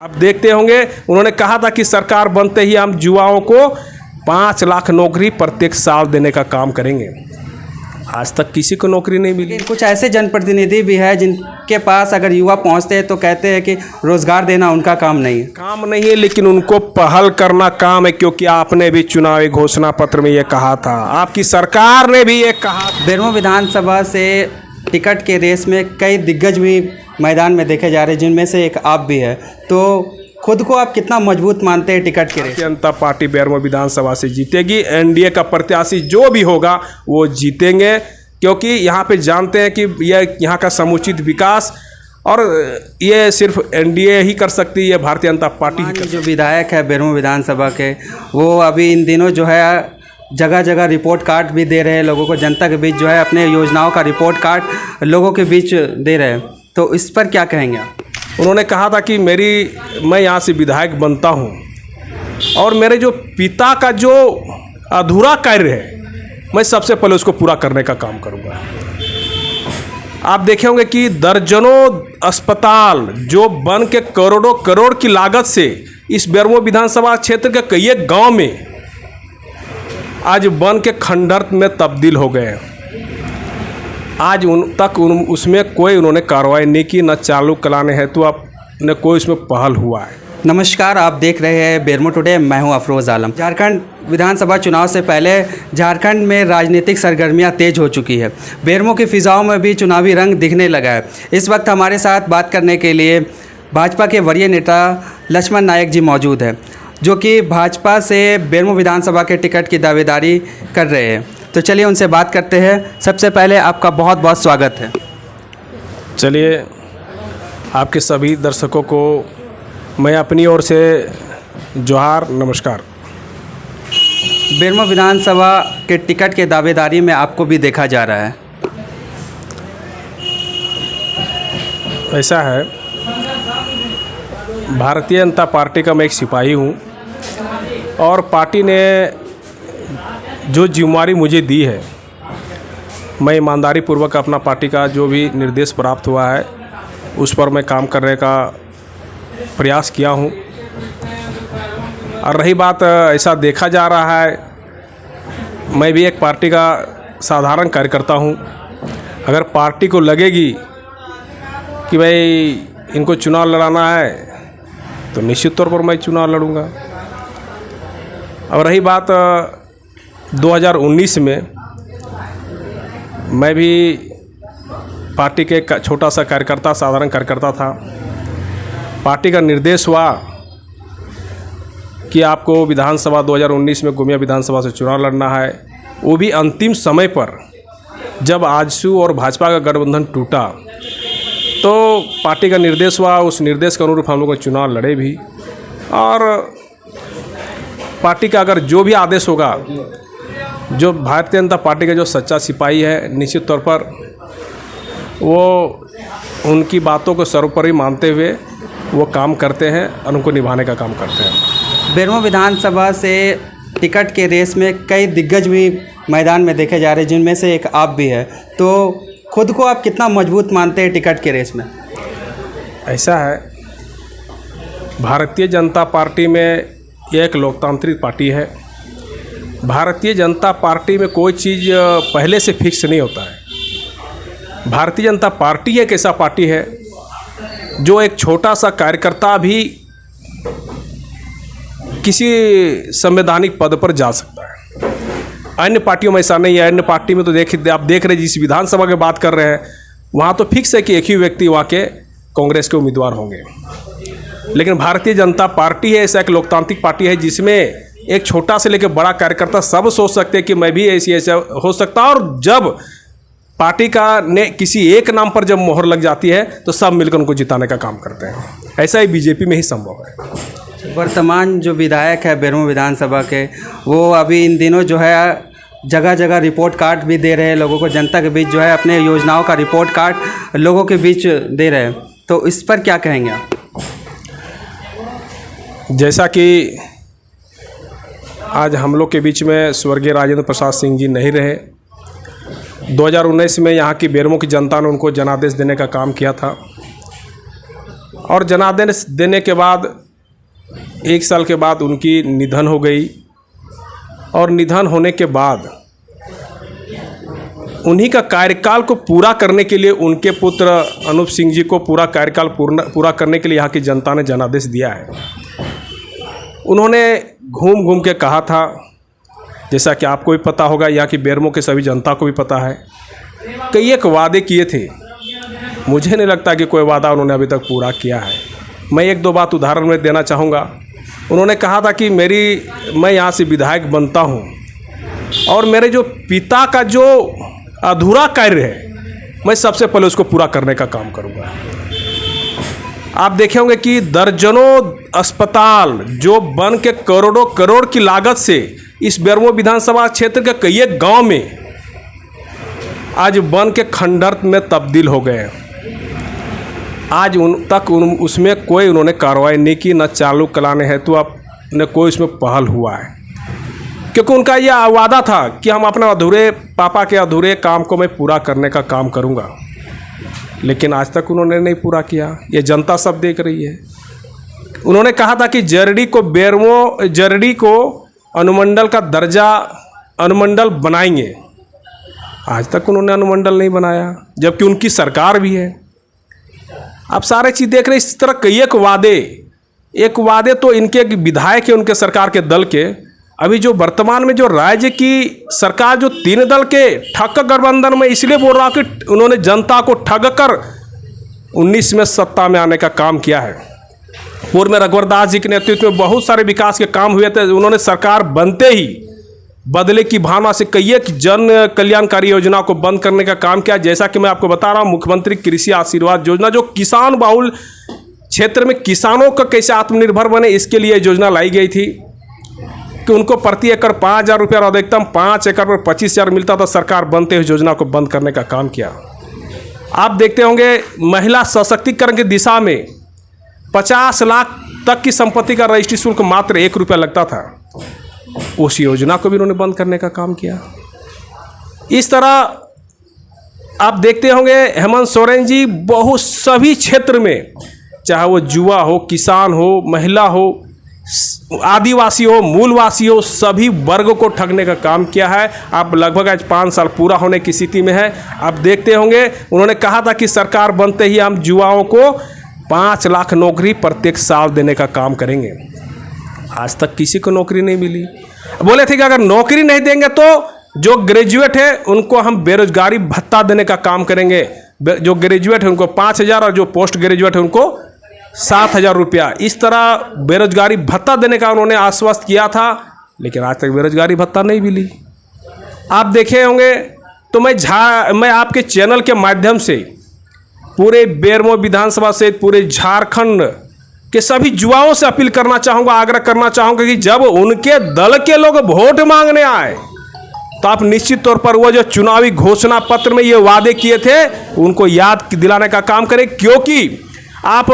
आप देखते होंगे उन्होंने कहा था कि सरकार बनते ही हम युवाओं को 5 लाख नौकरी प्रत्येक साल देने का काम करेंगे। आज तक किसी को नौकरी नहीं मिली। कुछ ऐसे जनप्रतिनिधि भी है जिनके पास अगर युवा पहुंचते हैं तो कहते हैं कि रोजगार देना उनका काम नहीं है। काम नहीं है, लेकिन उनको पहल करना काम है, क्योंकि आपने भी चुनावी घोषणा पत्र में ये कहा था, आपकी सरकार ने भी ये कहा। बेरमो विधानसभा से टिकट के रेस में कई दिग्गज भी मैदान में देखे जा रहे हैं, जिनमें से एक आप भी है। तो खुद को आप कितना मजबूत मानते हैं टिकट के रेस? भारतीय जनता पार्टी बेरमो विधानसभा से जीतेगी। एनडीए का प्रत्याशी जो भी होगा वो जीतेंगे, क्योंकि यहाँ पे जानते हैं कि यह यहाँ का समुचित विकास और ये सिर्फ एनडीए ही कर सकती है, भारतीय जनता पार्टी ही कर सकती है। जो विधायक है बेरमो विधानसभा के, वो अभी इन दिनों जो है जगह जगह रिपोर्ट कार्ड भी दे रहे हैं लोगों को, जनता के बीच जो है अपने योजनाओं का रिपोर्ट कार्ड लोगों के बीच दे रहे हैं। तो इस पर क्या कहेंगे आप? उन्होंने कहा था कि मैं यहाँ से विधायक बनता हूँ और मेरे जो पिता का जो अधूरा कार्य है मैं सबसे पहले उसको पूरा करने का काम करूँगा। आप देखे होंगे कि दर्जनों अस्पताल जो बन के करोड़ों करोड़ की लागत से इस बेरमो विधानसभा क्षेत्र के कई गांव में आज बन के खंडर में तब्दील हो गए हैं। आज उसमें कोई उन्होंने कार्रवाई नहीं की, न चालू कराने हेतु न कोई उसमें पहल हुआ है। नमस्कार, आप देख रहे हैं बेरमो टुडे। मैं हूं अफरोज़ आलम। झारखंड विधानसभा चुनाव से पहले झारखंड में राजनीतिक सरगर्मियां तेज हो चुकी है। बेरमो की फिजाओं में भी चुनावी रंग दिखने लगा है। इस वक्त हमारे साथ बात करने के लिए भाजपा के वरीय नेता लक्ष्मण नायक जी मौजूद हैं, जो कि भाजपा से बेरमो विधानसभा के टिकट की दावेदारी कर रहे हैं। तो चलिए उनसे बात करते हैं। सबसे पहले आपका बहुत बहुत स्वागत है। चलिए, आपके सभी दर्शकों को मैं अपनी ओर से जोहार, नमस्कार। बेरमो विधानसभा के टिकट के दावेदारी में आपको भी देखा जा रहा है। ऐसा है, भारतीय जनता पार्टी का मैं एक सिपाही हूँ और पार्टी ने जो जिम्मेदारी मुझे दी है, मैं ईमानदारी पूर्वक अपना पार्टी का जो भी निर्देश प्राप्त हुआ है उस पर मैं काम करने का प्रयास किया हूँ। और रही बात, ऐसा देखा जा रहा है, मैं भी एक पार्टी का साधारण कार्यकर्ता हूँ। अगर पार्टी को लगेगी कि भाई इनको चुनाव लड़ाना है तो निश्चित तौर पर मैं चुनाव लड़ूंगा। और रही बात 2019 में, मैं भी पार्टी के छोटा सा कार्यकर्ता, साधारण कार्यकर्ता था। पार्टी का निर्देश हुआ कि आपको विधानसभा 2019 में गोमिया विधानसभा से चुनाव लड़ना है, वो भी अंतिम समय पर। जब आजसू और भाजपा का गठबंधन टूटा तो पार्टी का निर्देश हुआ, उस निर्देश के अनुरूप हम लोग चुनाव लड़े भी। और पार्टी का अगर जो भी आदेश होगा, जो भारतीय जनता पार्टी का जो सच्चा सिपाही है, निश्चित तौर पर वो उनकी बातों को सर्वोपरि मानते हुए वो काम करते हैं और उनको निभाने का काम करते हैं। बेरमो विधानसभा से टिकट के रेस में कई दिग्गज भी मैदान में देखे जा रहे हैं, जिनमें से एक आप भी है। तो खुद को आप कितना मजबूत मानते हैं टिकट के रेस में? ऐसा है, भारतीय जनता पार्टी में एक लोकतांत्रिक पार्टी है। भारतीय जनता पार्टी में कोई चीज़ पहले से फिक्स नहीं होता है। भारतीय जनता पार्टी एक ऐसा पार्टी है जो एक छोटा सा कार्यकर्ता भी किसी संवैधानिक पद पर जा सकता है। अन्य पार्टियों में ऐसा नहीं है। अन्य पार्टी में तो आप देख रहे हैं, जिस विधानसभा की बात कर रहे हैं वहाँ तो फिक्स है कि एक ही व्यक्ति वहाँ के कांग्रेस के उम्मीदवार होंगे। लेकिन भारतीय जनता पार्टी है ऐसा एक लोकतांत्रिक पार्टी है जिसमें एक छोटा से लेकर बड़ा कार्यकर्ता सब सोच सकते हैं कि मैं भी ऐसा हो सकता है। और जब पार्टी का ने किसी एक नाम पर जब मोहर लग जाती है तो सब मिलकर उनको जिताने का काम करते हैं। ऐसा ही बीजेपी में ही संभव है। वर्तमान जो विधायक है बेरमो विधानसभा के, वो अभी इन दिनों जो है जगह जगह रिपोर्ट कार्ड भी दे रहे हैं लोगों को, जनता के बीच जो है अपने योजनाओं का रिपोर्ट कार्ड लोगों के बीच दे रहे हैं। तो इस पर क्या कहेंगे आप? जैसा कि आज हम लोग के बीच में स्वर्गीय राजेंद्र प्रसाद सिंह जी नहीं रहे, 2019 में यहाँ की बेरमो की जनता ने उनको जनादेश देने का काम किया था। और जनादेश देने के बाद 1 साल के बाद उनकी निधन हो गई। और निधन होने के बाद उन्हीं का कार्यकाल को पूरा करने के लिए उनके पुत्र अनूप सिंह जी को पूरा कार्यकाल पूरा करने के लिए यहाँ की जनता ने जनादेश दिया है। उन्होंने घूम घूम के कहा था, जैसा कि आपको भी पता होगा, यहाँ की बेरमो के सभी जनता को भी पता है, कई एक वादे किए थे। मुझे नहीं लगता कि कोई वादा उन्होंने अभी तक पूरा किया है। मैं 1-2 बात उदाहरण में देना चाहूँगा। उन्होंने कहा था कि मैं यहाँ से विधायक बनता हूँ और मेरे जो पिता का जो अधूरा कार्य है मैं सबसे पहले उसको पूरा करने का काम करूँगा। आप देखे होंगे कि दर्जनों अस्पताल जो बन के करोड़ों करोड़ की लागत से इस बेरमो विधानसभा क्षेत्र के कई एक गाँव में आज बन के खंडर में तब्दील हो गए हैं। आज उसमें कोई उन्होंने कार्रवाई नहीं की, न चालू कराने हेतु अब न कोई उसमें पहल हुआ है, क्योंकि उनका यह वादा था कि हम अपने पापा के अधूरे काम को मैं पूरा करने का काम करूंगा। लेकिन आज तक उन्होंने नहीं पूरा किया। ये जनता सब देख रही है। उन्होंने कहा था कि जरडी को अनुमंडल का दर्जा अनुमंडल बनाएंगे। आज तक उन्होंने अनुमंडल नहीं बनाया, जबकि उनकी सरकार भी है। आप सारे चीज़ देख रहे हैं। इस तरह कई एक वादे तो इनके विधायक है, उनके सरकार के दल के। अभी जो वर्तमान में जो राज्य की सरकार जो 3 दल के ठग गठबंधन में, इसलिए बोल रहा हूँ कि उन्होंने जनता को ठग कर 19 में सत्ता में आने का काम किया है। पूर्व में रघुवर दास जी के नेतृत्व में बहुत सारे विकास के काम हुए थे। उन्होंने सरकार बनते ही बदले की भावना से कई एक जन कल्याणकारी योजना को बंद करने का काम किया। जैसा कि मैं आपको बता रहा हूँ, मुख्यमंत्री कृषि आशीर्वाद योजना, जो किसान बाहुल क्षेत्र में किसानों का कैसे आत्मनिर्भर बने, इसके लिए योजना लाई गई थी कि उनको प्रति एकड़ 5,000 रुपया और अधिकतम 5 एकड़ पर 25,000 मिलता था। सरकार बनते हुए योजना को बंद करने का काम किया। आप देखते होंगे महिला सशक्तिकरण की दिशा में 50 लाख तक की संपत्ति का रजिस्ट्री शुल्क मात्र 1 रुपया लगता था। उस योजना को भी उन्होंने बंद करने का काम किया। इस तरह आप देखते होंगे हेमंत सोरेन जी बहुत सभी क्षेत्र में, चाहे वो युवा हो, किसान हो, महिला हो, आदिवासी हो, मूलवासी हो, सभी वर्ग को ठगने का काम किया है। आप लगभग आज 5 साल पूरा होने की स्थिति में है। आप देखते होंगे उन्होंने कहा था कि सरकार बनते ही हम युवाओं को 5 लाख नौकरी प्रत्येक साल देने का काम करेंगे। आज तक किसी को नौकरी नहीं मिली। बोले थे कि अगर नौकरी नहीं देंगे तो जो ग्रेजुएट है उनको हम बेरोजगारी भत्ता देने का काम करेंगे। जो ग्रेजुएट है उनको 5,000 और जो पोस्ट ग्रेजुएट है उनको 7,000 रुपया, इस तरह बेरोजगारी भत्ता देने का उन्होंने आश्वस्त किया था। लेकिन आज तक बेरोजगारी भत्ता नहीं मिली। आप देखे होंगे तो मैं आपके चैनल के माध्यम से पूरे बेरमो विधानसभा से पूरे झारखंड के सभी युवाओं से अपील करना चाहूँगा, आग्रह करना चाहूँगा कि जब उनके दल के लोग वोट मांगने आए तो आप निश्चित तौर पर वो जो चुनावी घोषणा पत्र में ये वादे किए थे उनको याद दिलाने का काम करें। क्योंकि आप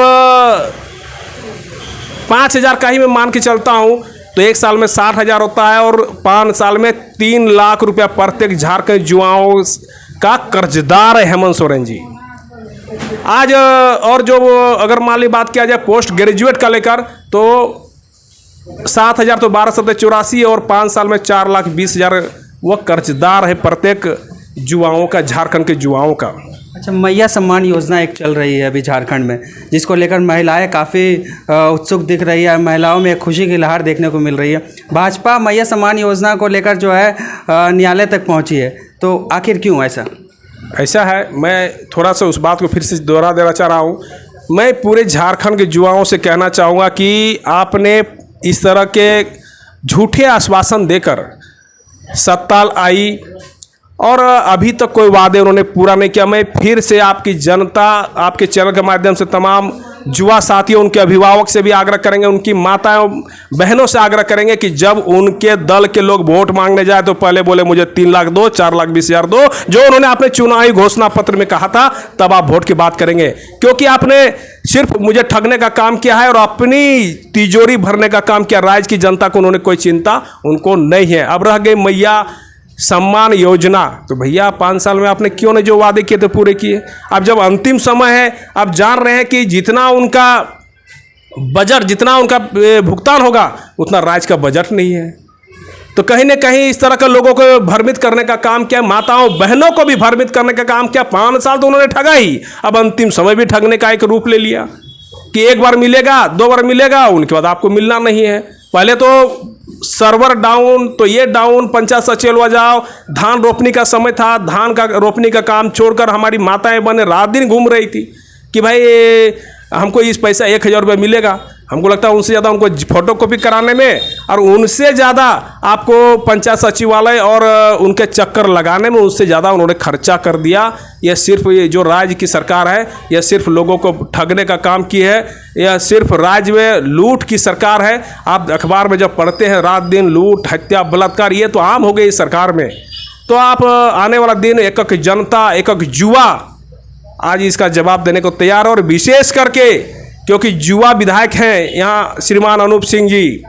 5,000 का ही मैं मान के चलता हूँ तो 1 साल में 60,000 होता है और 5 साल में 3 लाख रुपया प्रत्येक झारखंड युवाओं का कर्जदार है हेमंत सोरेन जी। आज और जो अगर मान ली बात किया जाए पोस्ट ग्रेजुएट का लेकर तो 7,000 तो 1284 और 5 साल में 4,20,000 वो कर्जदार है प्रत्येक युवाओं का, झारखंड के युवाओं का। अच्छा, मैया सम्मान योजना एक चल रही है अभी झारखंड में, जिसको लेकर महिलाएं काफ़ी उत्सुक दिख रही है। महिलाओं में एक खुशी की लहर देखने को मिल रही है। भाजपा मैया सम्मान योजना को लेकर जो है न्यायालय तक पहुंची है, तो आखिर क्यों ऐसा है? मैं थोड़ा सा उस बात को फिर से दोहरा देना चाह रहा हूँ। मैं पूरे झारखंड के युवाओं से कहना चाहूँगा कि आपने इस तरह के झूठे आश्वासन देकर सत्ता आई और अभी तक कोई वादे उन्होंने पूरा नहीं किया। मैं फिर से आपकी जनता, आपके चैनल के माध्यम से तमाम युवा साथियों, उनके अभिभावक से भी आग्रह करेंगे, उनकी माताओं बहनों से आग्रह करेंगे कि जब उनके दल के लोग वोट मांगने जाए तो पहले बोले मुझे 3 लाख दो, 4,20,000 दो, जो उन्होंने अपने चुनावी घोषणा पत्र में कहा था, तब आप वोट की बात करेंगे। क्योंकि आपने सिर्फ मुझे ठगने का काम किया है और अपनी तिजोरी भरने का काम किया। राज्य की जनता को उन्होंने कोई चिंता उनको नहीं है। अब रह गई मैया सम्मान योजना, तो भैया 5 साल में आपने क्यों नहीं जो वादे किए थे पूरे किए? अब जब अंतिम समय है, आप जान रहे हैं कि जितना उनका बजट, जितना उनका भुगतान होगा उतना राज्य का बजट नहीं है। तो कहीं ना कहीं इस तरह के लोगों को भ्रमित करने का काम क्या, माताओं बहनों को भी भ्रमित करने का काम क्या? 5 साल तो उन्होंने ठगा ही, अब अंतिम समय भी ठगने का एक रूप ले लिया कि 1 बार मिलेगा, 2 बार मिलेगा, उनके बाद आपको मिलना नहीं है। पहले तो सर्वर डाउन, तो ये डाउन, पंचायत सचिव जाओ, धान रोपने का समय था, धान का रोपने का काम छोड़कर हमारी माताएं बहनें रात दिन घूम रही थी कि भाई हमको इस पैसा 1000 रुपये मिलेगा। हमको लगता है उनसे ज़्यादा उनको फोटो कॉपी कराने में और उनसे ज़्यादा आपको पंचायत सचिवालय और उनके चक्कर लगाने में उससे ज़्यादा उन्होंने खर्चा कर दिया। यह सिर्फ ये जो राज्य की सरकार है, यह सिर्फ लोगों को ठगने का काम की है, यह सिर्फ राज्य में लूट की सरकार है। आप अखबार में जब पढ़ते हैं रात दिन लूट, हत्या, बलात्कार, ये तो आम हो गई इस सरकार में। तो आप आने वाला दिन एक एक जनता, एक एक युवा आज इसका जवाब देने को तैयार है। और विशेष करके क्योंकि युवा विधायक हैं यहाँ श्रीमान अनूप सिंह जी,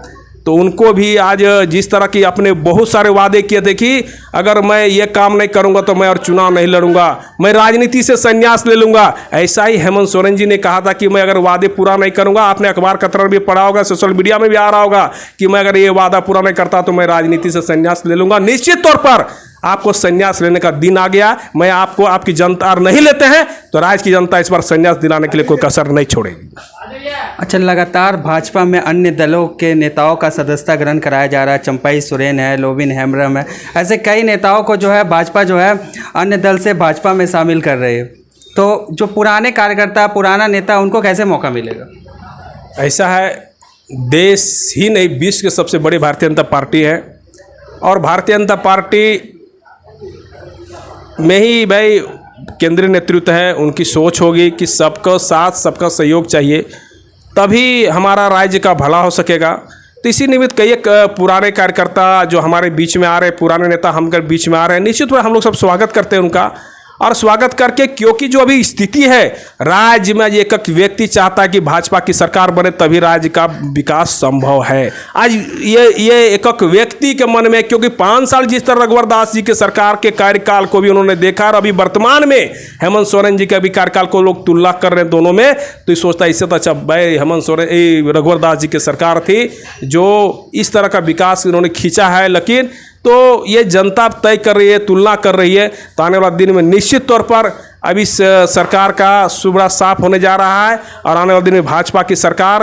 तो उनको भी आज जिस तरह की अपने बहुत सारे वादे किए थे कि अगर मैं ये काम नहीं करूँगा तो मैं और चुनाव नहीं लड़ूंगा, मैं राजनीति से संन्यास ले लूँगा, ऐसा ही हेमंत सोरेन जी ने कहा था कि मैं अगर वादे पूरा नहीं करूँगा, आपने अखबार कतरण भी पढ़ा होगा, सोशल मीडिया में भी आ रहा होगा कि मैं अगर ये वादा पूरा नहीं करता तो मैं राजनीति से संन्यास ले लूँगा। निश्चित तौर पर आपको संन्यास लेने का दिन आ गया। मैं आपको, आपकी जनता और नहीं लेते हैं तो राज्य की जनता इस बार संन्यास दिलाने के लिए कोई कसर नहीं छोड़ेगी। अच्छा, लगातार भाजपा में अन्य दलों के नेताओं का सदस्यता ग्रहण कराया जा रहा है। चंपाई सोरेन है, लोबिन हेम्ब्रम है, ऐसे कई नेताओं को जो है भाजपा जो है अन्य दल से भाजपा में शामिल कर रही है। तो जो पुराने कार्यकर्ता, पुराना नेता, उनको कैसे मौका मिलेगा? ऐसा है, देश ही नहीं विश्व की सबसे बड़ी भारतीय जनता पार्टी है और भारतीय जनता पार्टी में ही भाई केंद्रीय नेतृत्व है, उनकी सोच होगी कि सबका साथ, सबका सहयोग चाहिए, तभी हमारा राज्य का भला हो सकेगा। तो इसी निमित्त कई एक पुराने कार्यकर्ता जो हमारे बीच में आ रहे हैं, पुराने नेता हम बीच में आ रहे हैं, निश्चित रूप से हम लोग सब स्वागत करते हैं उनका। और स्वागत करके, क्योंकि जो अभी स्थिति है राज्य में, एक एक व्यक्ति चाहता है कि भाजपा की सरकार बने तभी राज्य का विकास संभव है। आज ये एक एक व्यक्ति के मन में, क्योंकि 5 साल जिस तरह रघुवर दास जी के सरकार के कार्यकाल को भी उन्होंने देखा और अभी वर्तमान में हेमंत सोरेन जी का भी कार्यकाल को लोग तुलना कर रहे हैं दोनों में, तो ये सोचता है इससे तो अच्छा भाई हेमंत सोरेन, रघुवर दास जी की सरकार थी जो इस तरह का विकास इन्होंने खींचा है। लेकिन तो ये जनता तय कर रही है, तुलना कर रही है। तो आने वाले दिन में निश्चित तौर पर अभी सरकार का सुबह साफ होने जा रहा है और आने वाले दिन में भाजपा की सरकार,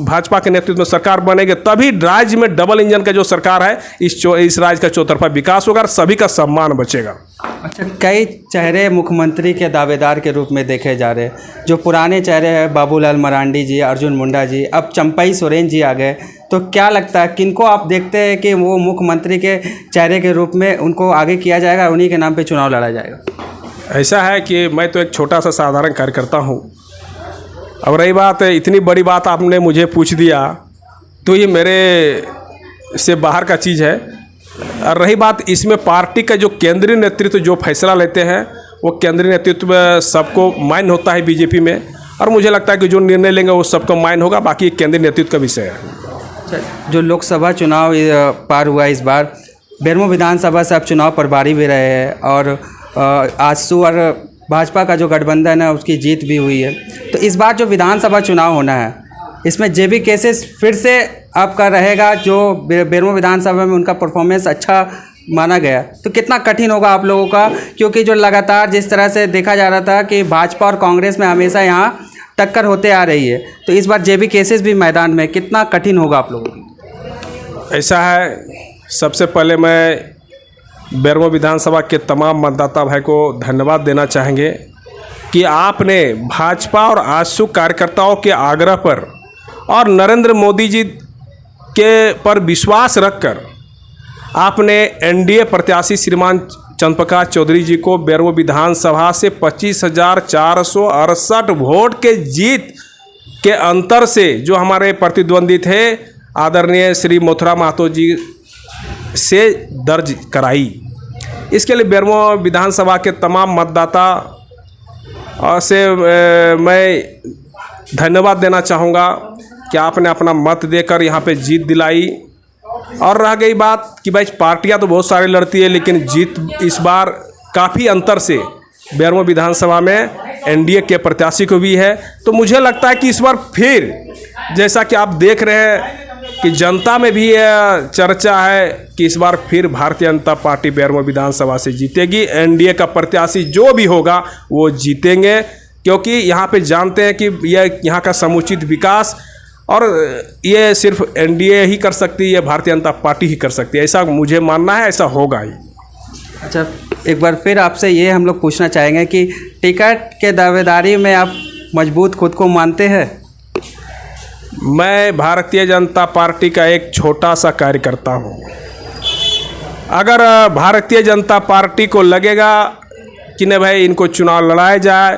भाजपा के नेतृत्व में सरकार बनेगी, तभी राज्य में डबल इंजन का जो सरकार है इस राज्य का चौतरफा विकास होगा और सभी का सम्मान बचेगा। अच्छा, कई चेहरे मुख्यमंत्री के दावेदार के रूप में देखे जा रहे हैं। जो पुराने चेहरे हैं बाबूलाल मरांडी जी, अर्जुन मुंडा जी, अब चंपाई सोरेन जी आ गए, तो क्या लगता है किनको आप देखते हैं कि वो मुख्यमंत्री के चेहरे के रूप में उनको आगे किया जाएगा, उन्हीं के नाम पे चुनाव लड़ा जाएगा? ऐसा है कि मैं तो एक छोटा सा साधारण कार्यकर्ता हूँ। अब रही बात, इतनी बड़ी बात आपने मुझे पूछ दिया तो ये मेरे से बाहर का चीज़ है। और रही बात इसमें पार्टी का जो केंद्रीय नेतृत्व जो फैसला लेते हैं वो केंद्रीय नेतृत्व सबको मान्य होता है बीजेपी में, और मुझे लगता है कि जो निर्णय लेंगे वो सबको मान्य होगा, बाकी केंद्रीय नेतृत्व का विषय है। जो लोकसभा चुनाव पार हुआ इस बार, बेरमो विधानसभा से आप चुनाव प्रभारी भी रहे हैं और आजसू और भाजपा का जो गठबंधन है उसकी जीत भी हुई है। तो इस बार जो विधानसभा चुनाव होना है इसमें जेबी केसेस फिर से आपका रहेगा, जो बेरमो विधानसभा में उनका परफॉर्मेंस अच्छा माना गया, तो कितना कठिन होगा आप लोगों का? क्योंकि जो लगातार जिस तरह से देखा जा रहा था कि भाजपा और कांग्रेस में हमेशा यहाँ टक्कर होते आ रही है, तो इस बार जेबी केसेस भी मैदान में, कितना कठिन होगा आप लोगों को? ऐसा है, सबसे पहले मैं बेरमो विधानसभा के तमाम मतदाता भाई को धन्यवाद देना चाहेंगे कि आपने भाजपा और आजसू कार्यकर्ताओं के आग्रह पर और नरेंद्र मोदी जी के पर विश्वास रखकर आपने एनडीए प्रत्याशी श्रीमान चंद्रप्रकाश चौधरी जी को बेरमो विधानसभा से 25,468 वोट के जीत के अंतर से, जो हमारे प्रतिद्वंदी थे आदरणीय श्री मोथरा महतो जी से दर्ज कराई। इसके लिए बेरमो विधानसभा के तमाम मतदाता से मैं धन्यवाद देना चाहूँगा कि आपने अपना मत देकर यहाँ पे जीत दिलाई और रह गई बात कि भाई पार्टियां तो बहुत सारी लड़ती है, लेकिन जीत इस बार काफ़ी अंतर से बेरमो विधानसभा में एनडीए के प्रत्याशी को भी है। तो मुझे लगता है कि इस बार फिर जैसा कि आप देख रहे हैं कि जनता में भी यह चर्चा है कि इस बार फिर भारतीय जनता पार्टी बेरमो विधानसभा से जीतेगी। एनडीए का प्रत्याशी जो भी होगा वो जीतेंगे, क्योंकि यहाँ पे जानते हैं कि यह यहाँ का समुचित विकास और ये सिर्फ एनडीए ही कर सकती है, ये भारतीय जनता पार्टी ही कर सकती है, ऐसा मुझे मानना है, ऐसा होगा ही। अच्छा, एक बार फिर आपसे ये हम लोग पूछना चाहेंगे कि टिकट के दावेदारी में आप मजबूत खुद को मानते हैं? मैं भारतीय जनता पार्टी का एक छोटा सा कार्यकर्ता हूँ। अगर भारतीय जनता पार्टी को लगेगा कि नहीं भाई इनको चुनाव लड़ाया जाए,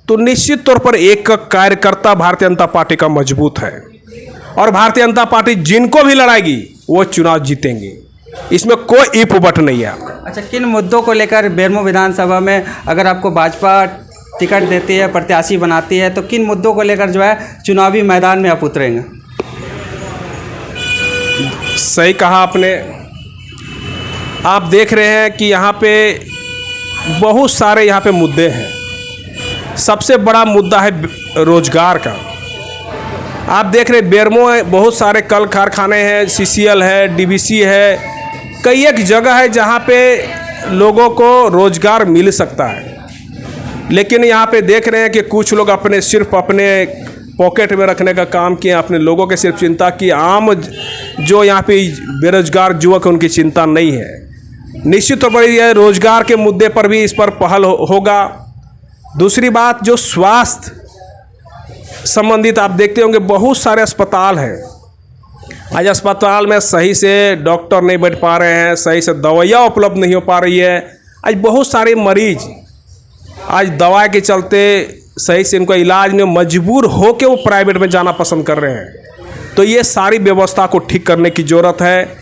तो निश्चित तौर पर एक कार्यकर्ता भारतीय जनता पार्टी का मजबूत है और भारतीय जनता पार्टी जिनको भी लड़ाएगी वो चुनाव जीतेंगी, इसमें कोई इफ बट नहीं है। अच्छा, किन मुद्दों को लेकर बेरमो विधानसभा में अगर आपको भाजपा टिकट देती है, प्रत्याशी बनाती है, तो किन मुद्दों को लेकर जो है चुनावी मैदान में आप उतरेंगे? सही कहा आपने। आप देख रहे हैं कि यहाँ पे बहुत सारे यहाँ पे मुद्दे हैं। सबसे बड़ा मुद्दा है रोजगार का। आप देख रहे बेरमो में बहुत सारे कल कारखाने हैं, सीसीएल है, डीवीसी है, कई एक जगह है जहाँ पे लोगों को रोजगार मिल सकता है। लेकिन यहाँ पे देख रहे हैं कि कुछ लोग सिर्फ अपने पॉकेट में रखने का काम किए, अपने लोगों के सिर्फ चिंता की। आम जो यहाँ पे बेरोजगार युवक उनकी चिंता नहीं है। निश्चित तौर पर यह रोजगार के मुद्दे पर भी इस पर पहल होगा। दूसरी बात, जो स्वास्थ्य संबंधित आप देखते होंगे बहुत सारे अस्पताल हैं। आज अस्पताल में सही से डॉक्टर नहीं बैठ पा रहे हैं, सही से दवाइयाँ उपलब्ध नहीं हो पा रही है। आज बहुत सारे मरीज आज दवा के चलते सही से इनको इलाज में मजबूर हो के वो प्राइवेट में जाना पसंद कर रहे हैं। तो ये सारी व्यवस्था को ठीक करने की ज़रूरत है।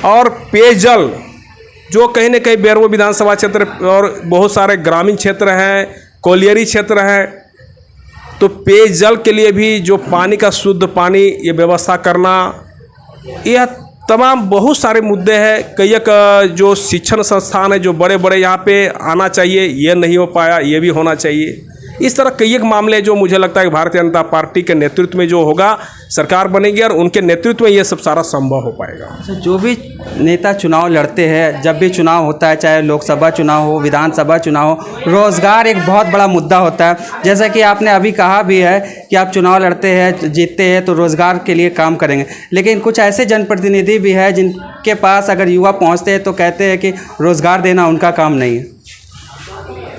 और पेयजल जो कहीं न कहीं बेरमो विधानसभा क्षेत्र और बहुत सारे ग्रामीण क्षेत्र हैं, कोलियरी क्षेत्र हैं, तो पेयजल के लिए भी जो पानी का शुद्ध पानी ये व्यवस्था करना, यह तमाम बहुत सारे मुद्दे हैं। कई एक जो शिक्षण संस्थान है जो बड़े बड़े यहाँ पे आना चाहिए, ये नहीं हो पाया, ये भी होना चाहिए। इस तरह कई एक मामले जो मुझे लगता है कि भारतीय जनता पार्टी के नेतृत्व में जो होगा, सरकार बनेगी और उनके नेतृत्व में ये सब सारा संभव हो पाएगा। अच्छा, जो भी नेता चुनाव लड़ते हैं, जब भी चुनाव होता है, चाहे लोकसभा चुनाव हो, विधानसभा चुनाव हो, रोज़गार एक बहुत बड़ा मुद्दा होता है। जैसा कि आपने अभी कहा भी है कि आप चुनाव लड़ते हैं, जीतते हैं तो रोज़गार के लिए काम करेंगे, लेकिन कुछ ऐसे जनप्रतिनिधि भी हैं जिनके पास अगर युवा पहुँचते हैं तो कहते हैं कि रोज़गार देना उनका काम नहीं है।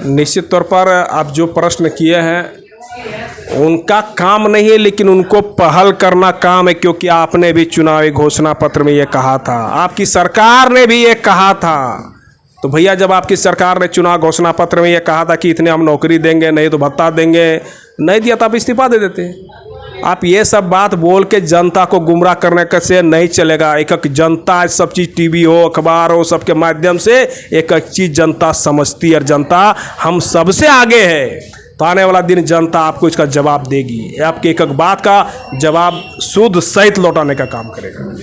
निश्चित तौर पर आप जो प्रश्न किए हैं उनका काम नहीं है, लेकिन उनको पहल करना काम है, क्योंकि आपने भी चुनावी घोषणा पत्र में ये कहा था, आपकी सरकार ने भी ये कहा था। तो भैया जब आपकी सरकार ने चुनाव घोषणा पत्र में ये कहा था कि इतने हम नौकरी देंगे, नहीं तो भत्ता देंगे, नहीं दिया तो आप इस्तीफा दे देते। आप ये सब बात बोल के जनता को गुमराह करने का से नहीं चलेगा। एक एक जनता सब चीज़ टीवी हो, अखबार हो, सबके माध्यम से एक एक चीज़ जनता समझती है और जनता हम सबसे आगे है। तो आने वाला दिन जनता आपको इसका जवाब देगी, आपकी एक एक बात का जवाब शुद्ध सहित लौटाने का काम करेगा।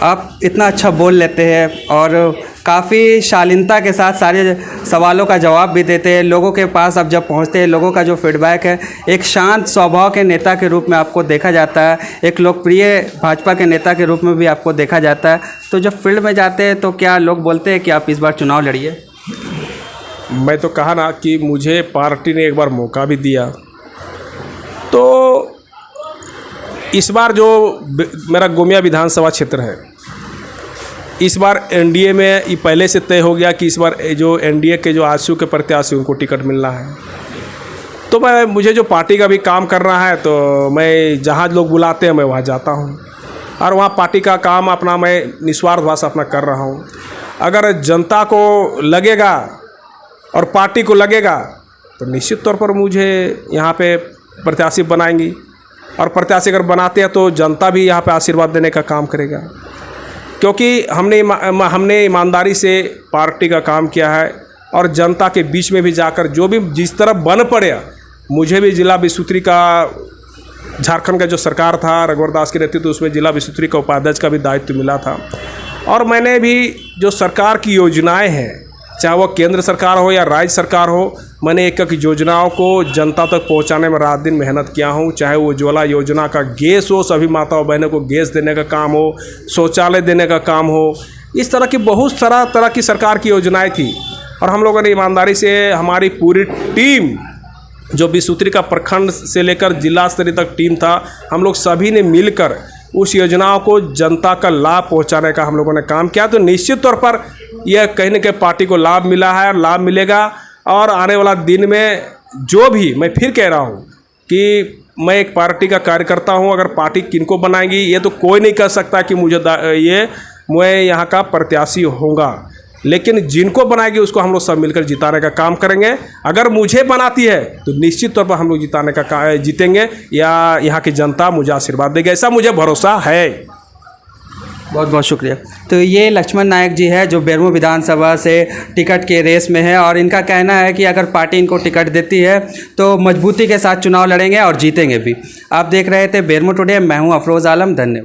आप इतना अच्छा बोल लेते हैं और काफ़ी शालीनता के साथ सारे सवालों का जवाब भी देते हैं। लोगों के पास अब जब पहुंचते हैं, लोगों का जो फीडबैक है, एक शांत स्वभाव के नेता के रूप में आपको देखा जाता है, एक लोकप्रिय भाजपा के नेता के रूप में भी आपको देखा जाता है। तो जब फील्ड में जाते हैं तो क्या लोग बोलते हैं कि आप इस बार चुनाव लड़िए? मैं तो कहा ना कि मुझे पार्टी ने एक बार मौका भी दिया, तो इस बार जो मेरा गोमिया विधानसभा क्षेत्र है, इस बार एनडीए में ये पहले से तय हो गया कि इस बार जो एनडीए के जो आजसू के प्रत्याशी उनको टिकट मिलना है। तो मुझे जो पार्टी का भी काम करना है, तो मैं जहाँ लोग बुलाते हैं मैं वहाँ जाता हूँ और वहाँ पार्टी का काम अपना मैं निस्वार्थ भाव से अपना कर रहा हूँ। अगर जनता को लगेगा और पार्टी को लगेगा तो निश्चित तौर पर मुझे यहाँ पे प्रत्याशी बनाएंगी, और प्रत्याशी अगर बनाते हैं तो जनता भी यहाँ पे आशीर्वाद देने का काम करेगा, क्योंकि हमने ईमानदारी से पार्टी का काम किया है और जनता के बीच में भी जाकर जो भी जिस तरह बन पड़े, मुझे भी जिला विसूत्री का झारखंड का जो सरकार था रघुवर दास के नेतृत्व, उसमें जिला विस्तृति का उपाध्यक्ष का भी दायित्व मिला था। और मैंने भी जो सरकार की योजनाएं हैं, चाहे वो केंद्र सरकार हो या राज्य सरकार हो, मैंने एक एक योजनाओं को जनता तक पहुंचाने में रात दिन मेहनत किया हूं। चाहे वो उज्ज्वला योजना का गैस हो, सभी माताओं बहनों को गैस देने का काम हो, शौचालय देने का काम हो, इस तरह की बहुत सारा तरह की सरकार की योजनाएं थी। और हम लोगों ने ईमानदारी से, हमारी पूरी टीम जो विस्तृति का प्रखंड से लेकर जिला स्तरीय तक टीम था, हम लोग सभी ने मिलकर उस योजनाओं को जनता का लाभ पहुंचाने का हम लोगों ने काम किया। तो निश्चित तौर पर यह कहीं न कहीं पार्टी को लाभ मिला है और लाभ मिलेगा। और आने वाला दिन में जो भी, मैं फिर कह रहा हूं कि मैं एक पार्टी का कार्यकर्ता हूं, अगर पार्टी किनको बनाएगी ये तो कोई नहीं कह सकता कि मैं यहाँ का प्रत्याशी होऊंगा, लेकिन जिनको बनाएगी उसको हम लोग सब मिलकर जिताने का काम करेंगे। अगर मुझे बनाती है तो निश्चित तौर पर हम लोग जीतेंगे, या यहाँ की जनता मुझे आशीर्वाद देगी, ऐसा मुझे भरोसा है। बहुत बहुत शुक्रिया। तो ये लक्ष्मण नायक जी है जो बेरमो विधानसभा से टिकट के रेस में है, और इनका कहना है कि अगर पार्टी इनको टिकट देती है तो मजबूती के साथ चुनाव लड़ेंगे और जीतेंगे भी। आप देख रहे थे बेरमो टुडे, मैं हूँ अफरोज़ आलम। धन्यवाद।